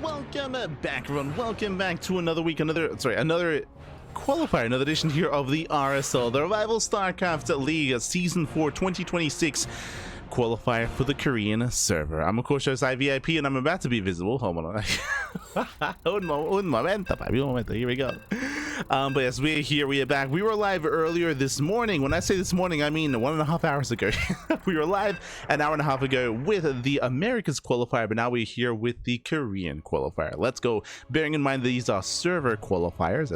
welcome back everyone, welcome back to another week, another qualifier, another edition here of the RSL, the Revival StarCraft League Season 4 2026 qualifier for the Korean server. I'm of course your VIP and I'm about to be visible. Hold on. Un momento, here we go. But yes, we're here, we are back. We were live earlier this morning. When I say this morning, I mean 1.5 hours ago. We were live an hour and a half ago with the Americas qualifier, but now we're here with the Korean qualifier. Let's go. Bearing in mind these are server qualifiers,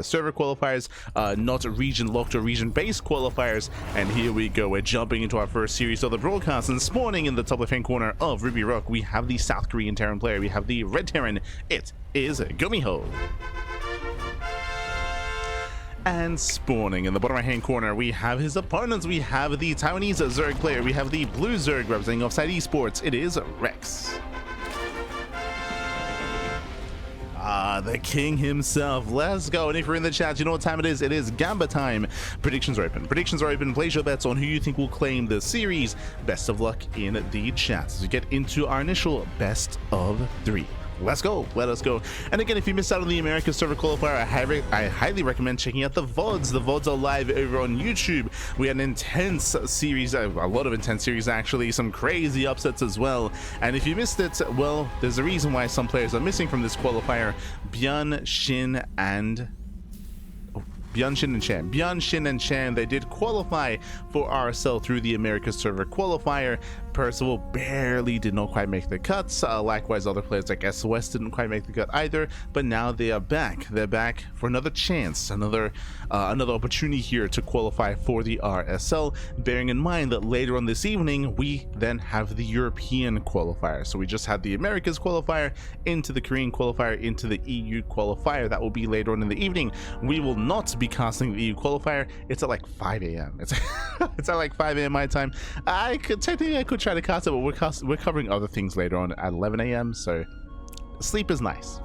not region locked or region based qualifiers. And here we go. We're jumping into our first series of the broadcast. And this morning in the top left hand corner of Ruby Rock, we have the South Korean Terran player. We have the Red Terran. It is GuMiho. And spawning in the bottom right hand corner, we have his opponents. We have the Taiwanese Zerg player. We have the blue Zerg representing Offside Esports. It is Rex. The king himself. Let's go. And if you're in the chat, you know what time it is. It is Gamba time. Predictions are open. Place your bets on who you think will claim the series. Best of luck in the chat as we get into our initial best of 3. Let's go. Let us go. And again, if you missed out on the Americas server qualifier, I highly recommend checking out the VODs. The VODs are live over on YouTube. We had an intense series, a lot of intense series actually, some crazy upsets as well. And if you missed it, well, there's a reason why some players are missing from this qualifier. Byun, Shin, and Shan, they did qualify for RSL through the Americas server qualifier. Percival barely did not quite make the cuts. Likewise, other players like SOS didn't quite make the cut either, but now they are back. They're back for another chance, another opportunity here to qualify for the RSL, bearing in mind that later on this evening, we then have the European qualifier. So we just had the Americas qualifier, into the Korean qualifier, into the EU qualifier. That will be later on in the evening. We will not be casting the EU qualifier. It's at like 5 a.m. It's at like 5 a.m. my time. I could try to cast it, but we're covering other things later on at 11 a.m. so sleep is nice.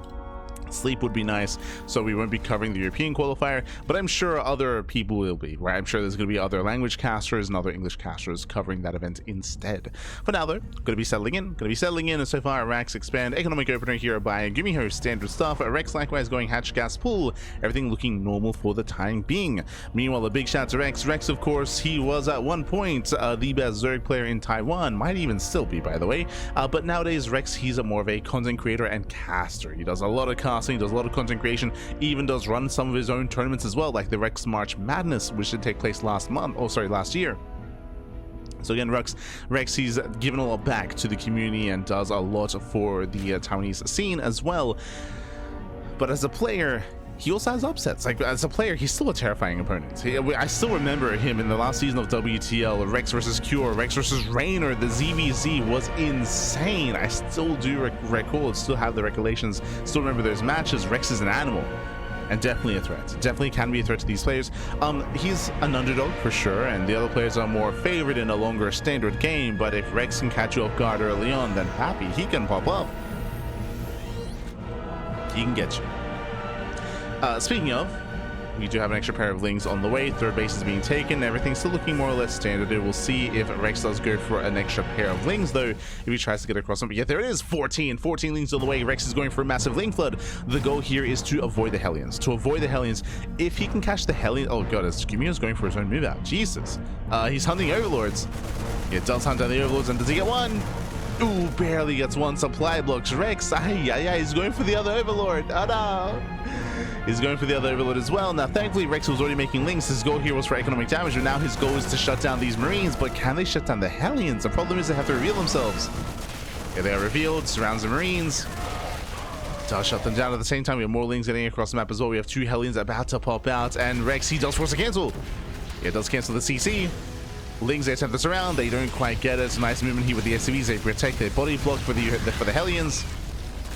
Sleep would be nice, so we won't be covering the European qualifier, but I'm sure other people will be, right? I'm sure there's going to be other language casters and other English casters covering that event instead. For now though, going to be settling in, and so far Rex expand economic opener here by GuMiho, standard stuff. Rex likewise going hatch gas pool, everything looking normal for the time being. Meanwhile, a big shout to Rex of course, he was at one point the best Zerg player in Taiwan, might even still be by the way, but nowadays Rex, he's more of a content creator and caster. He does a lot of casting, does a lot of content creation, even does run some of his own tournaments as well, like the Rex March Madness, which did take place last year. So again, Rex, he's given a lot back to the community and does a lot for the Taiwanese scene as well. But as a player, he also has upsets. Like as a player, he's still a terrifying opponent. I still remember him in the last season of WTL, Rex versus Cure, Rex versus Raynor. The ZVZ was insane. I still do still have the recollections, still remember those matches. Rex is an animal and definitely a threat. Definitely can be a threat to these players. He's an underdog for sure, and the other players are more favored in a longer standard game, but if Rex can catch you off guard early on, then happy, he can pop up. He can get you. Speaking of, we do have an extra pair of lings on the way. Third base is being taken. Everything's still looking more or less standard. We'll see if Rex does go for an extra pair of lings, though, if he tries to get across them. But yeah, there it is. 14 lings on the way. Rex is going for a massive ling flood. The goal here is to avoid the Hellions. If he can catch the Hellions... Oh, God, GuMiho's going for his own move out. Jesus. He's hunting Overlords. It does hunt down the Overlords, and does he get one? Ooh, barely gets one. Supply blocks. Rex, he's going for the other Overlord. Oh, no. He's going for the other Overlord as well. Now, thankfully, Rex was already making links. His goal here was for economic damage, but now his goal is to shut down these Marines. But can they shut down the Hellions? The problem is they have to reveal themselves. Okay, they are revealed. Surrounds the Marines. Does shut them down at the same time. We have more lings getting across the map as well. We have 2 Hellions about to pop out, and Rex, he does force a cancel. It does cancel the CC. Lings, they attempt to surround. They don't quite get it. Nice movement here with the SCVs. They protect their body block for the Hellions.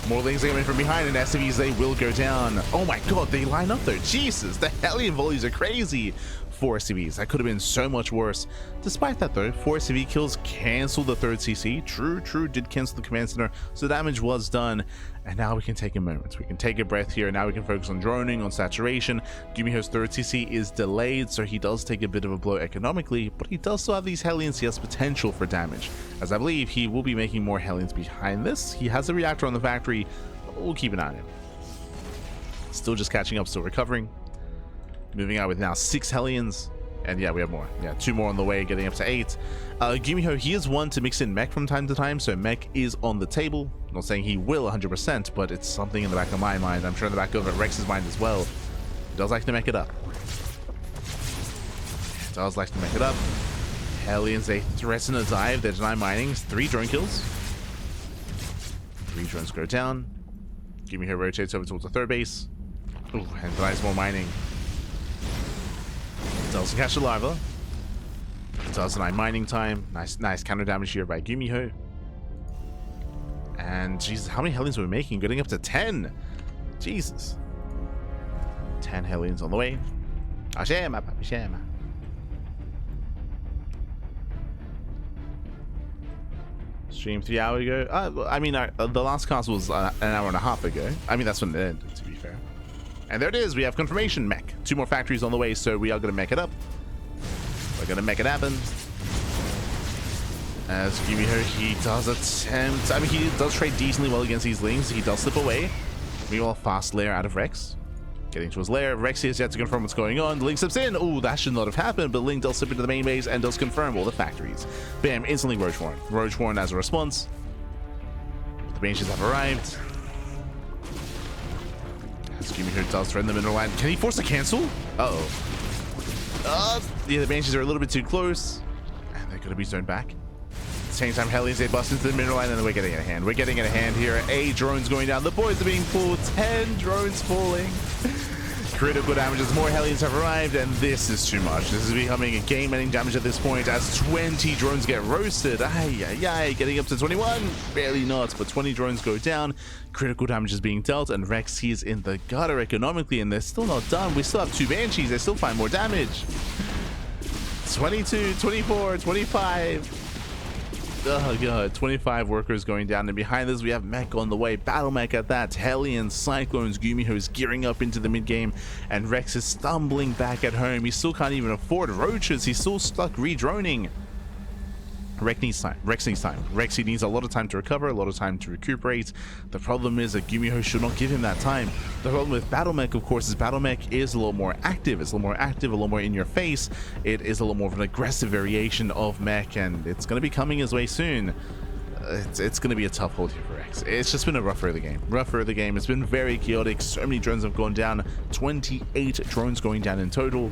More lings they come in from behind, and SCVs, they will go down. Oh my God, they line up though. Jesus, the Hellion volleys are crazy. 4 SCVs. That could have been so much worse. Despite that though, 4 SCV kills canceled the third CC. True, did cancel the command center, so damage was done. And now we can take a moment. We can take a breath here. Now we can focus on droning, on saturation. GuMiho's third CC is delayed, so he does take a bit of a blow economically, but he does still have these Hellions. He has potential for damage, as I believe he will be making more Hellions behind this. He has a reactor on the factory. we'll keep an eye on him. Still just catching up, still recovering. Moving out with now 6 Hellions. And yeah, we have more. Yeah, 2 more on the way, getting up to 8. GuMiho, he is one to mix in mech from time to time, so mech is on the table. Not saying he will 100%, but it's something in the back of my mind. I'm sure in the back of Rex's mind as well. He does like to mech it up. Does like to mech it up. Hellions, they threaten a dive. They deny minings. 3 drone kills. 3 drones go down. GuMiho rotates over towards the 3rd base. Ooh, and denies more mining. Doesn't catch the larva. Does deny mining time. Nice counter damage here by GuMiho. And Jesus, how many Hellions are we making? Getting up to 10. Jesus. 10 Hellions on the way. Ashema, Ashema. Stream 3 hours ago. I mean, the last cast was an hour and a half ago. I mean, that's when it ended, to be fair. And there it is. We have confirmation mech. 2 more factories on the way, so we are going to mech it up. We're going to make it happen. As GuMiho, he does attempt. I mean, he does trade decently well against these Lings. He does slip away. Meanwhile, fast lair out of Rex. Getting to his lair. Rex is yet to confirm what's going on. The Ling slips in. Oh, that should not have happened, but Ling does slip into the main base and does confirm all the factories. Bam, instantly Roachhorn. Roachhorn as a response. The Banshees have arrived. As GuMiho does threaten the mineral line. Can he force a cancel? Uh-oh. Yeah, the Banshees are a little bit too close. And they're going to be zoned back. At the same time, Hellions, they bust into the mineral line, and then we're getting it a hand. We're getting it a hand here. 8 drones going down. The boys are being pulled. 10 drones falling. Critical damages. More Hellions have arrived, and this is too much. This is becoming a game-ending damage at this point as 20 drones get roasted. Ay. Getting up to 21. Barely not, but 20 drones go down. Critical damage is being dealt, and Rex, he's in the gutter economically, and they're still not done. We still have 2 Banshees. They still find more damage. 22, 24, 25. Oh god, 25 workers going down, and behind this we have mech on the way. Battle mech at that. Hellions, Cyclones, GuMiho is gearing up into the mid game, and Rex is stumbling back at home. He still can't even afford roaches. He's still stuck redroning. Rex needs time. Rex, he needs a lot of time to recover, a lot of time to recuperate. The problem is that GuMiho should not give him that time. The problem with Battle Mech, of course, is Battle Mech is a little more active. It's a little more active, a little more in your face. It is a little more of an aggressive variation of Mech, and it's going to be coming his way soon. It's going to be a tough hold here for Rex. It's just been a rough early game. It's been very chaotic. So many drones have gone down. 28 drones going down in total.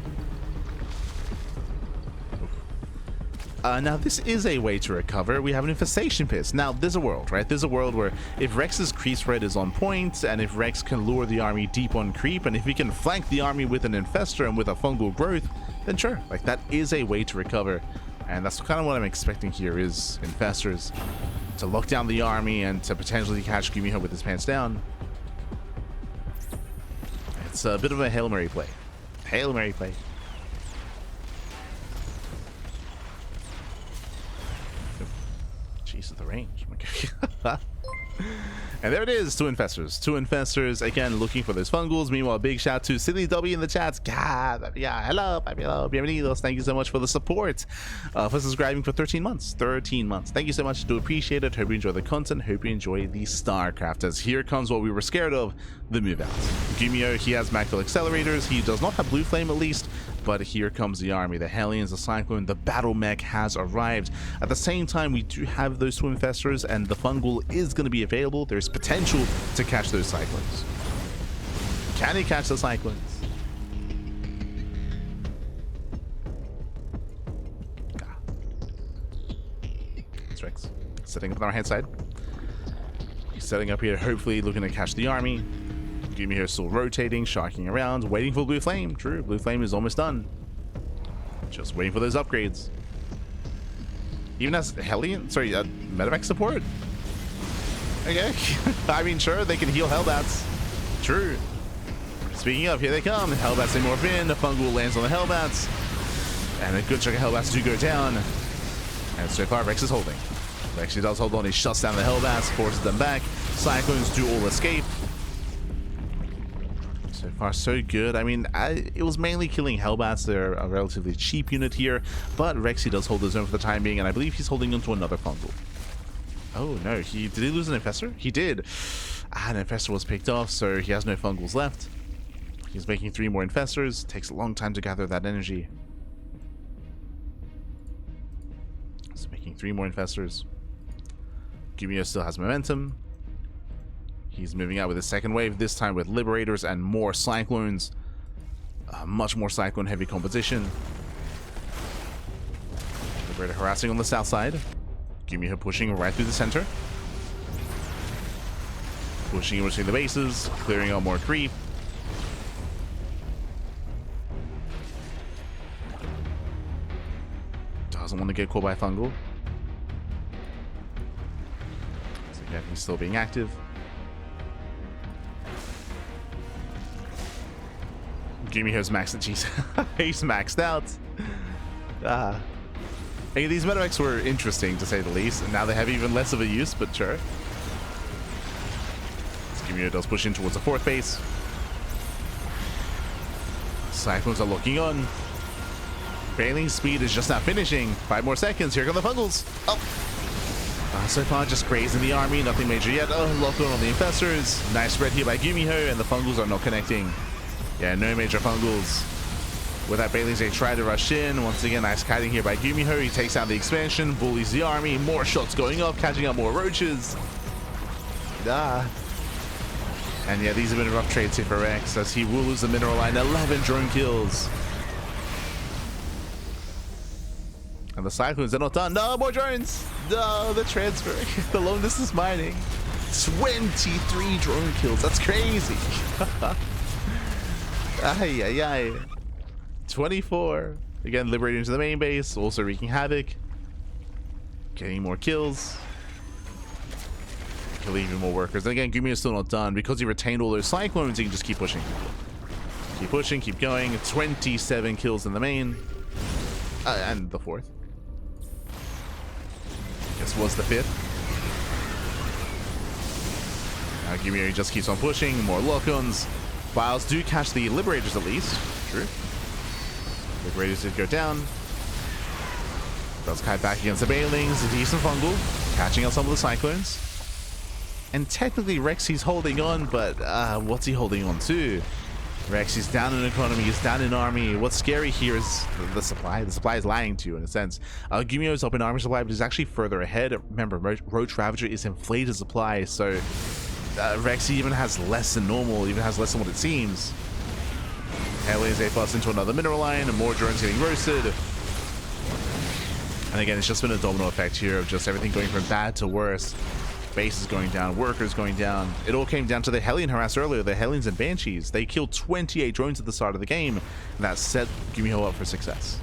Now, this is a way to recover. We have an infestation pit. Now, there's a world, right? There's a world where if Rex's creep spread is on point, and if Rex can lure the army deep on creep, and if he can flank the army with an infestor and with a fungal growth, then sure, like that is a way to recover. And that's kind of what I'm expecting here is infestors to lock down the army and to potentially catch GuMiho with his pants down. It's a bit of a Hail Mary play. Hail Mary play. Jeez, the range. And there it is, 2 infestors. 2 infestors, again, looking for those fungals. Meanwhile, big shout to Silly W in the chat. God, yeah, hello, bienvenidos. Thank you so much for the support. For subscribing for 13 months. 13 months. Thank you so much. Do appreciate it. Hope you enjoy the content. Hope you enjoy the StarCraft. As here comes what we were scared of, the move out. GuMiho, he has Macro accelerators. He does not have Blue Flame, at least. But here comes the army. The Hellions, the Cyclone, the Battle Mech has arrived. At the same time, we do have those 2 infestors, and the fungal is going to be available. There's potential to catch those Cyclones. Can he catch the Cyclones? It's Rex setting up on our hand side. He's setting up here, hopefully looking to catch the army. GuMiho still rotating, sharking around, waiting for Blue Flame. True, Blue Flame is almost done. Just waiting for those upgrades. Even as Hellion, medevac support. Okay, I mean, sure, they can heal Hellbats. True. Speaking of, here they come. Hellbats, they morph in. The fungal lands on the Hellbats. And a good chunk of Hellbats do go down. And so far, Rex is holding. Rex does hold on. He shuts down the Hellbats, forces them back. Cyclones do all escape. So far, so good. I mean, it was mainly killing Hellbats. They're a relatively cheap unit here, but Rexy does hold his own for the time being, and I believe he's holding onto another fungal. Oh no, did he lose an infestor? He did. An infestor was picked off, so he has no fungals left. He's making 3 more infestors. Takes a long time to gather that energy. He's making 3 more infestors. GuMiho still has momentum. He's moving out with his second wave, this time with Liberators and more Cyclones. Much more Cyclone heavy composition. Liberator harassing on the south side. GuMiho pushing right through the center. Pushing in between the bases, clearing out more creep. Doesn't want to get caught by fungal. So yeah, he's still being active. GuMiho's maxed. Jeez, he's maxed out. Hey, these medevacs were interesting to say the least, and now they have even less of a use, but sure. GuMiho does push in towards the 4th base. Cyclones are locking on. Bailing's speed is just now finishing. 5 more seconds. Here come the fungals. Oh. So far, just grazing the army. Nothing major yet. Oh, lock on the infestors. Nice spread here by GuMiho, and the fungals are not connecting. Yeah, no major fungals. With that, Bailings, they try to rush in. Once again, nice kiting here by GuMiho. He takes out the expansion, bullies the army. More shots going up, catching up more roaches. And yeah, these have been rough trades here for Rex, as he will lose the mineral line. 11 drone kills. And the Cyclones are not done. No, more drones. No, the transfer. The long distance mining. 23 drone kills. That's crazy. Ay, ay, ay. 24. Again, liberating into the main base. Also wreaking havoc. Getting more kills. Killing even more workers. And again, GuMiho is still not done. Because he retained all those Cyclones, he can just keep pushing. Keep pushing, keep going. 27 kills in the main. And the 4th. This was the 5th. Now GuMiho just keeps on pushing. More lock-ons. Files do catch the Liberators at least. True. Liberators did go down. Does kite back against the Bailings. A decent fungal. Catching out some of the Cyclones. And technically Rex, he's holding on, but what's he holding on to? Rex is down in economy, he's down in army. What's scary here is the supply. The supply is lying to you in a sense. GuMiho is up in army supply, but he's actually further ahead. Remember, Roach Ravager is inflated supply, so Rex even has less than normal, even has less than what it seems. Hellions, they bust into another mineral line, and more drones getting roasted. And again, it's just been a domino effect here of just everything going from bad to worse. Bases going down, workers going down. It all came down to the Hellion harass earlier, the Hellions and Banshees. They killed 28 drones at the start of the game, and that set GuMiho up for success.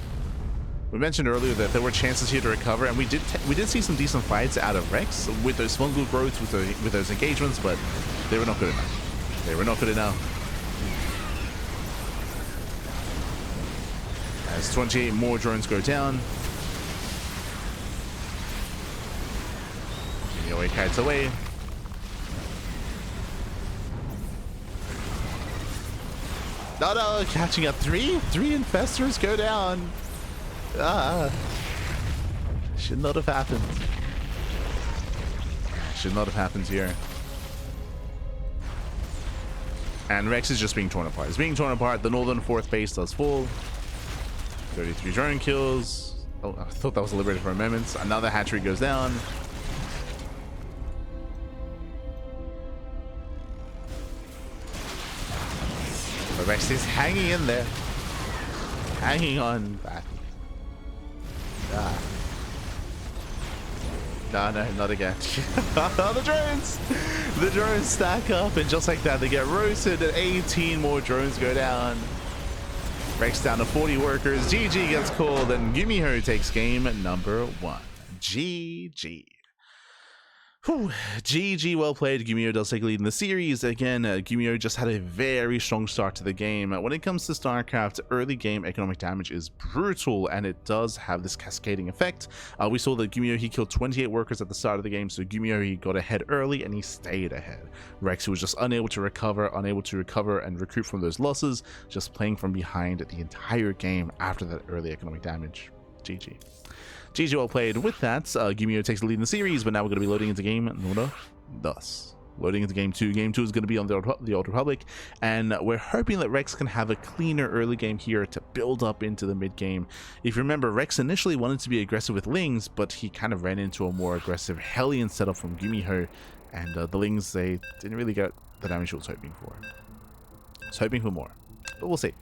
We mentioned earlier that there were chances here to recover, and we did see some decent fights out of Rex with those fungal growths, with those engagements, but they were not good enough. They were not good enough. As 28 more drones go down. GuMiho kites away. No, catching up. Three infestors go down. Should not have happened. Should not have happened here. And Rex is just being torn apart. It's being torn apart. The northern 4th base does fall. 33 drone kills. Oh, I thought that was liberated for a moment. Another hatchery goes down. But Rex is hanging in there. Hanging on back. No, not again. The drones! The drones stack up, and just like that, they get roasted, and 18 more drones go down. Rex down to 40 workers. GG gets called, and GuMiho takes game number 1. GG. Whew. GG, well played. GuMiho does take a lead in the series. Again, GuMiho just had a very strong start to the game. When it comes to StarCraft, early game economic damage is brutal, and it does have this cascading effect. We saw that GuMiho, he killed 28 workers at the start of the game, so GuMiho, he got ahead early, and he stayed ahead. Rex, who was just unable to recover and recoup from those losses, just playing from behind the entire game after that early economic damage. GG. GG, well played. With that, GuMiho takes the lead in the series, but now we're going to be loading into game number 2. loading into game 2. Game 2 is going to be on the Old Republic, and we're hoping that Rex can have a cleaner early game here to build up into the mid game. If you remember, Rex initially wanted to be aggressive with Lings, but he kind of ran into a more aggressive Hellion setup from GuMiho, and the Lings, they didn't really get the damage he was hoping for. I was hoping for more, but we'll see.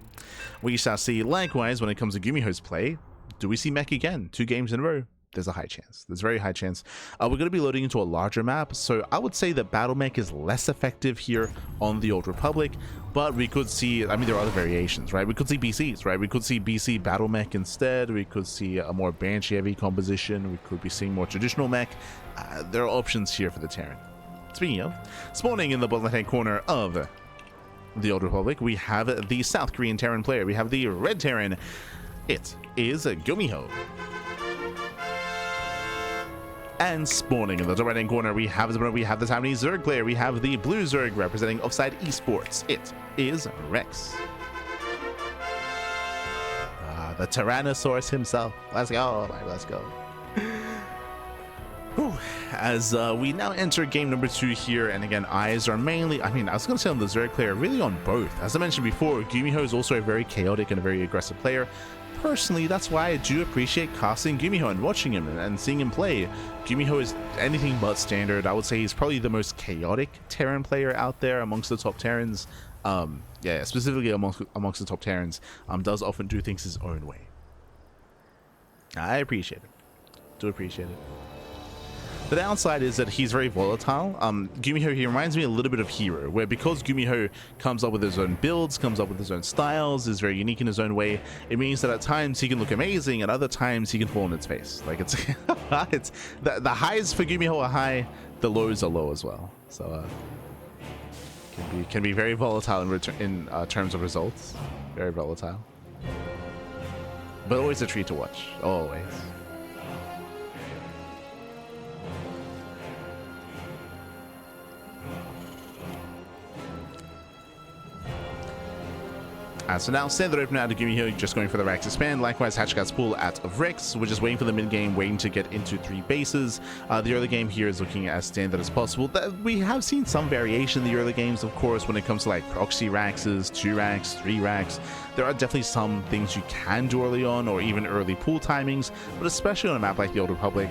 We shall see. Likewise, when it comes to GuMiho's play, do we see mech again? 2 games in a row? There's a high chance. There's a very high chance. We're going to be loading into a larger map, so I would say that Battle Mech is less effective here on the Old Republic, but we could see, I mean, there are other variations, right? We could see BCs, right? We could see BC Battle Mech instead. We could see a more Banshee-heavy composition. We could be seeing more traditional mech. There are options here for the Terran. Speaking of, spawning in the bottom left-hand corner of the Old Republic, we have the South Korean Terran player. We have the Red Terran. It is GuMiho. And spawning in the top right-hand corner, we have the Taiwanese Zerg player. We have the Blue Zerg representing Offside Esports. It is Rex. The Tyrannosaurus himself. Let's go, let's go. Whew. As we now enter game number 2 here, and again, eyes are mainly, I mean, I was going to say on the Zerg player, really on both. As I mentioned before, GuMiho is also a very chaotic and a very aggressive player. Personally, that's why I do appreciate casting GuMiho and watching him and seeing him play. GuMiho is anything but standard. I would say he's probably the most chaotic Terran player out there amongst the top Terrans. Yeah, specifically amongst the top Terrans. Does often do things his own way. I appreciate it. Do appreciate it. The downside is that he's very volatile. GuMiho, he reminds me a little bit of Hero, where because GuMiho comes up with his own builds, comes up with his own styles, is very unique in his own way, it means that at times he can look amazing, and other times he can fall on its face. Like, it's, the highs for GuMiho are high, the lows are low as well. So, can be very volatile in terms of results. Very volatile. But always a treat to watch. Always. So now standard opener out of GuMiho, just going for the Rax expand. Likewise, Hatchcat's pull out of Rex. We're just waiting for the mid game, waiting to get into 3 bases. The early game here is looking as standard as possible. We have seen some variation in the early games, of course, when it comes to like proxy Raxes, 2 Rax, 3 Rax. There are definitely some things you can do early on, or even early pool timings, but especially on a map like the Old Republic,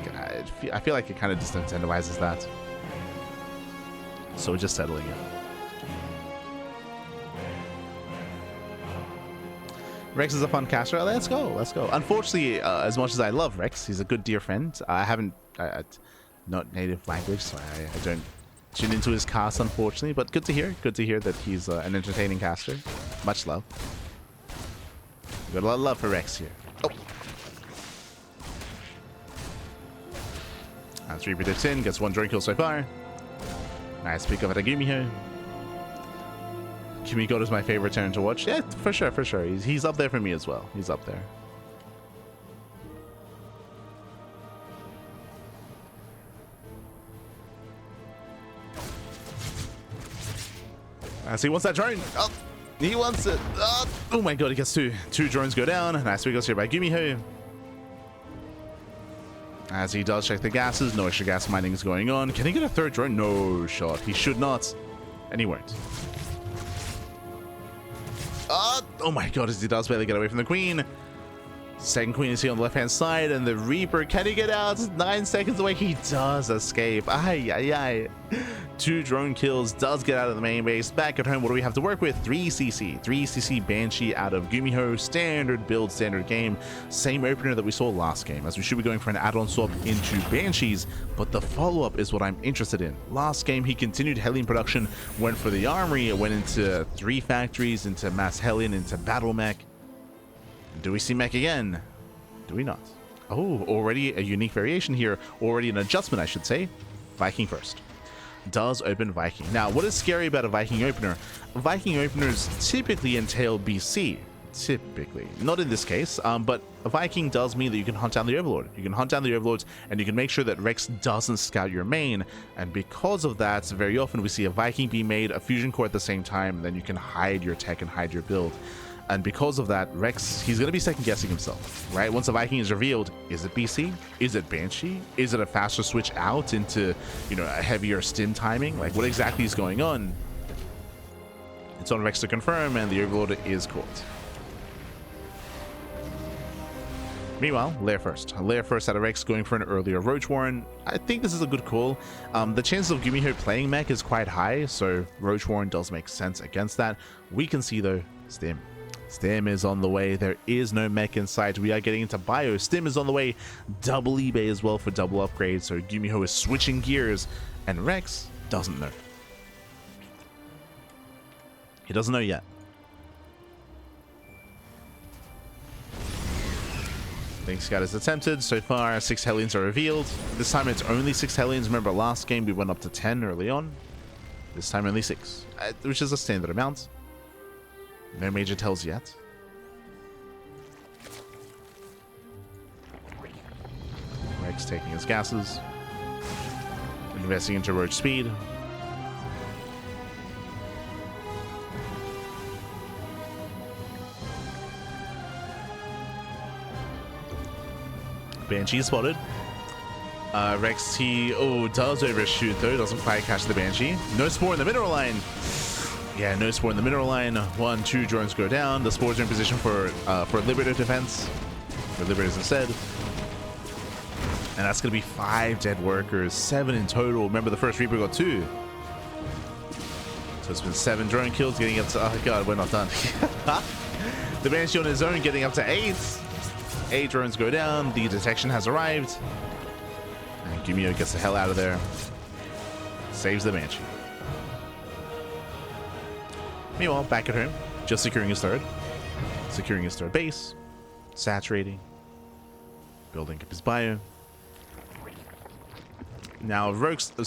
I feel like it kind of disincentivizes that. So we're just settling in. Rex is a fun caster. Let's go, let's go. Unfortunately, as much as I love Rex, he's a good dear friend. I haven't, not native language, so I don't tune into his cast, unfortunately. But good to hear that he's an entertaining caster. Much love. Got a lot of love for Rex here. Oh. That's Reaper dips in, gets 1 drone kill so far. Nice pick up at Agumi here. Kimiko is my favorite Terran to watch. Yeah, for sure, for sure. He's up there for me as well. He's up there. So he wants that drone. Oh, he wants it. Oh my god, he gets 2. 2 drones go down. Nice pick up here by GuMiho. As he does check the gases, no extra gas mining is going on. Can he get a 3rd drone? No shot. He should not. And he won't. Oh my god, as he does barely get away from the Queen. Second Queen is here on the left-hand side, and the Reaper, can he get out? 9 seconds away, he does escape. Ay, ay, ay. 2 drone kills, does get out of the main base. Back at home, what do we have to work with? 3 CC Banshee out of GuMiho. Standard build, standard game. Same opener that we saw last game, as we should be going for an add-on swap into Banshees, but the follow-up is what I'm interested in. Last game, he continued Hellion production, went for the Armory, went into 3 factories, into Mass Hellion, into Battle Mech. Do we see mech again? Do we not? Oh, already a unique variation here. Already an adjustment, I should say. Viking first. Does open Viking. Now, what is scary about a Viking opener? Viking openers typically entail BC. Typically. Not in this case, but a Viking does mean that you can hunt down the Overlord. You can hunt down the Overlords, and you can make sure that Rex doesn't scout your main. And because of that, very often we see a Viking be made, a fusion core at the same time, and then you can hide your tech and hide your build. And because of that, Rex, he's going to be second guessing himself, right? Once the Viking is revealed, is it BC? Is it Banshee? Is it a faster switch out into, you know, a heavier stim timing? Like, what exactly is going on? It's on Rex to confirm, and the Overlord is caught. Meanwhile, Lair first out of Rex, going for an earlier Roach Warren. I think this is a good call. The chances of GuMiho playing mech is quite high, so Roach Warren does make sense against that. We can see, though, Stim. Stim is on the way. There is no mech in sight. We are getting into bio. Stim is on the way. Double eBay as well for double upgrade. So GuMiho is switching gears, and Rex doesn't know. He doesn't know yet. Link Scout is attempted. So far, 6 Hellions are revealed. This time it's only 6 Hellions. Remember, last game we went up to 10 early on. This time only 6, which is a standard amount. No major tells yet. Rex taking his gases. Investing into Roach speed. Banshee spotted. Rex, he does overshoot though. Doesn't quite catch the Banshee. No Spore in the mineral line. Yeah, no Spore in the mineral line. 1, 2 drones go down. The Spores are in position for Liberator defense. For Liberators instead. And that's going to be 5 dead workers. 7 in total. Remember, the first Reaper got 2. So it's been 7 drone kills, getting up to... Oh god, we're not done. The Banshee on his own getting up to 8. 8 drones go down. The detection has arrived. And GuMiho gets the hell out of there. Saves the Banshee. Meanwhile, back at home, just securing his third. Securing his third base. Saturating. Building up his bio. Now, Rex, I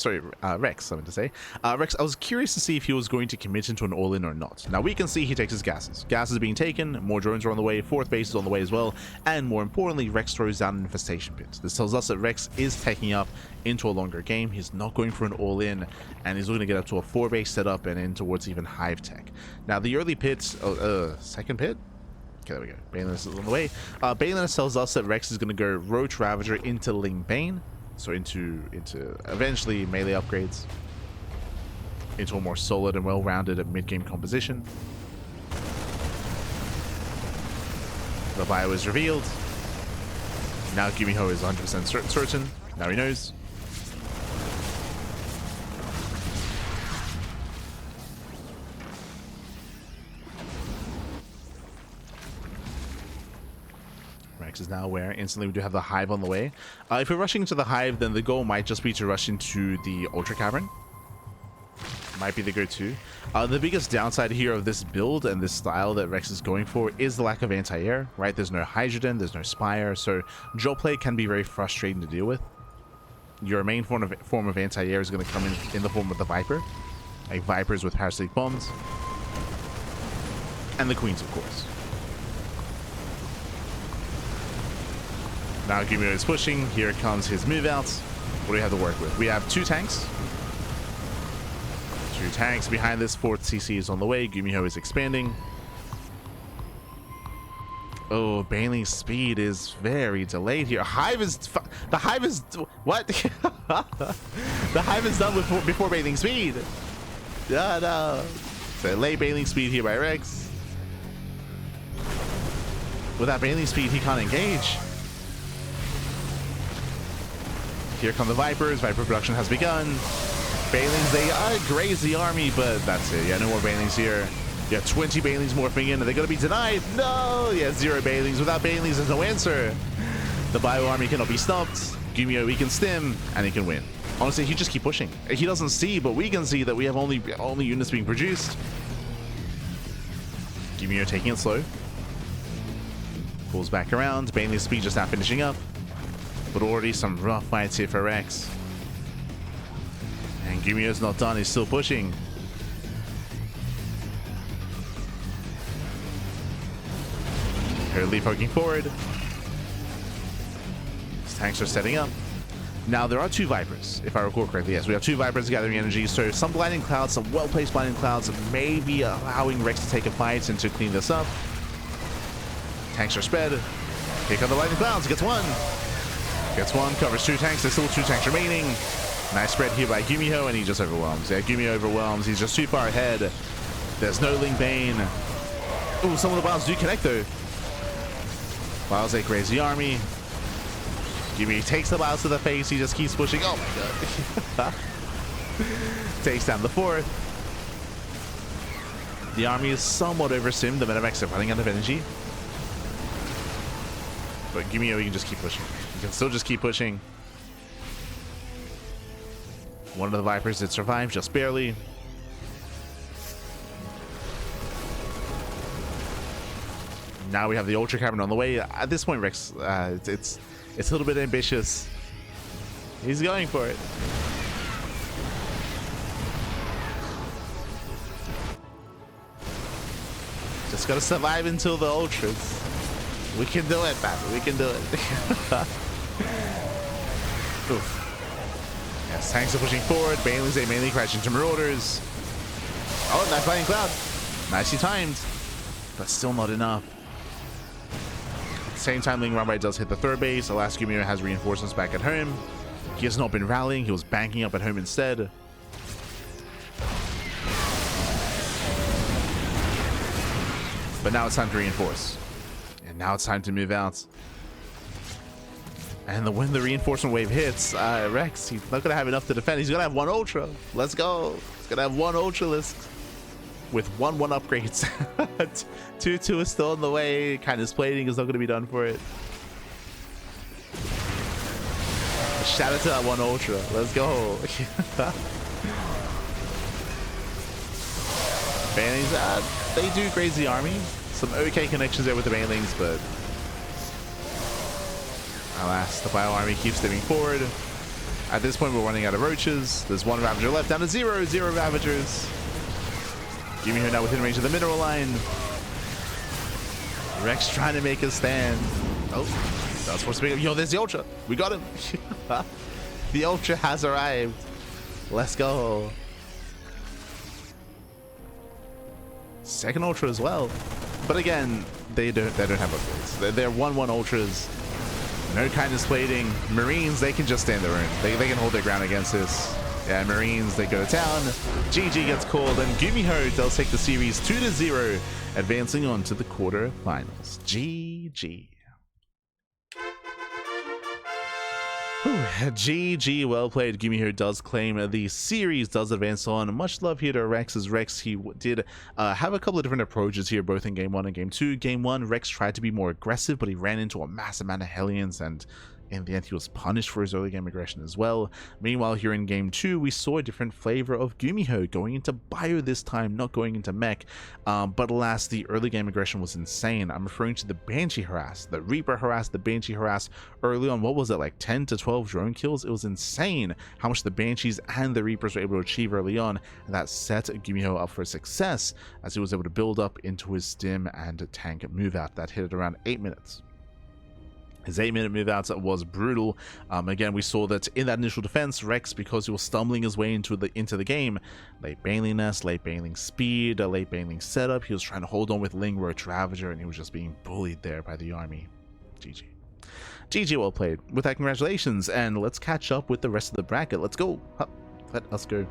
meant to say. Rex, I was curious to see if he was going to commit into an all-in or not. Now, we can see he takes his gases. Gases being taken, more drones are on the way, 4th base is on the way as well, and more importantly, Rex throws down an infestation pit. This tells us that Rex is taking up into a longer game. He's not going for an all-in, and he's looking to get up to a 4-base setup and in towards even Hive Tech. Now, the early pits, second pit? Okay, there we go. Baneliness is on the way. Baneliness tells us that Rex is going to go Roach Ravager into Ling Bane. So into eventually melee upgrades, into a more solid and well-rounded mid-game composition. The bio is revealed. Now GuMiho is 100% certain. Now he knows. Rex is now aware. Instantly, we do have the Hive on the way. If we're rushing into the Hive, then the goal might just be to rush into the Ultra Cavern. Might be the go-to. The biggest downside here of this build and this style that Rex is going for is the lack of anti-air, right? There's no Hydrogen, there's no Spire, so drop play can be very frustrating to deal with. Your main form of anti-air is going to come in the form of the Viper. Like Vipers with Parasitic Bombs. And the Queens, of course. Now GuMiho is pushing. Here comes his move outs. What do we have to work with? We have 2 tanks. 2 tanks behind this. 4th CC is on the way. GuMiho is expanding. Oh, Baneling's speed is very delayed here. The Hive is what? The Hive is done before Baneling's speed. No. So late Baneling's speed here by Rex. Without Baneling's speed, he can't engage. Here come the Vipers. Viper production has begun. Banelings, they graze the army, but that's it. Yeah, no more Banelings here. Yeah, 20 Banelings morphing in. Are they going to be denied? No! Yeah, 0 Banelings. Without Banelings, there's no answer. The bio army cannot be stopped. GuMiho, he can stim, and he can win. Honestly, he just keep pushing. He doesn't see, but we can see that we have only units being produced. GuMiho taking it slow. Pulls back around. Baneling's speed just now finishing up. But already some rough fights here for Rex. And GuMiho's not done, he's still pushing. Here, Lee poking forward. His tanks are setting up. Now, there are 2 Vipers, if I recall correctly. Yes, we have 2 Vipers gathering energy. So some Blinding Clouds, some well-placed Blinding Clouds may be allowing Rex to take a fight and to clean this up. Tanks are sped. Here come the lightning clouds. Gets one. Gets one. Covers 2 tanks. There's still 2 tanks remaining. Nice spread here by GuMiho, and he just overwhelms. Yeah, GuMiho overwhelms. He's just too far ahead. There's no Ling Bane. Ooh, some of the biles do connect though. Biles they graze the army. GuMiho takes the biles to the face. He just keeps pushing. Oh my god. Takes down the 4th. The army is somewhat oversimmed. The Medivacs are running out of energy. But GuMiho, he can just keep pushing. He can still just keep pushing. One of the Vipers did survive, just barely. Now we have the Ultra Cavern on the way. At this point, Rex, it's a little bit ambitious. He's going for it. Just gotta survive until the Ultras. We can do it, man. We can do it. Oof. Yes, tanks are pushing forward. Banelings, they mainly crash into Marauders. Oh, nice Lightning Cloud. Nicely timed. But still not enough. At the same time, Ling Rambai does hit the 3rd base. Alas, GuMiho has reinforcements back at home. He has not been rallying. He was banking up at home instead. But now it's time to reinforce. And now it's time to move out. And when the reinforcement wave hits, Rex, he's not going to have enough to defend. He's going to have 1 Ultra. Let's go. He's going to have 1 Ultra list with 1 upgrades. 2 is still in the way. Kindness plating is not going to be done for it. Shout out to that 1 Ultra. Let's go. Banelings, they do graze the army. Some okay connections there with the Banelings, but alas, the Bio Army keeps stepping forward. At this point, we're running out of roaches. There's 1 Ravager left, down to 0 Ravagers. GuMiho now within range of the mineral line. Rex trying to make a stand. Oh, that was supposed to be. Yo, there's the Ultra. We got him. The Ultra has arrived. Let's go. 2nd Ultra as well. But again, they don't have upgrades. They're 1/1 Ultras. No kindness plating. Marines, they can just stand their own. They can hold their ground against this. Yeah, Marines, they go to town. GG gets called, and GuMiho does take the series 2-0, advancing on to the quarterfinals. GG. Whew, GG, well played. GuMiho does claim the series, does advance on. Much love here to Rex, as Rex, he did have a couple of different approaches here, both in Game 1 and Game 2. Game 1, Rex tried to be more aggressive, but he ran into a massive amount of Hellions, and in the end, he was punished for his early game aggression as well. Meanwhile, here in Game 2, we saw a different flavor of GuMiho, going into Bio this time, not going into Mech. But alas, the early game aggression was insane. I'm referring to the Banshee harass, the Reaper harass, the Banshee harass early on. What was it, like 10 to 12 drone kills? It was insane how much the Banshees and the Reapers were able to achieve early on. And that set GuMiho up for success, as he was able to build up into his stim and tank move out. That hit at around 8 minutes. His 8-minute move out was brutal. Again, we saw that in that initial defense, Rex, because he was stumbling his way into the game, late Baneling Nest, late Baneling Speed, a late Baneling setup, he was trying to hold on with Ling Roach Ravager, and he was just being bullied there by the army. GG. GG, well played. With that, congratulations, and let's catch up with the rest of the bracket. Let's go. Let us go.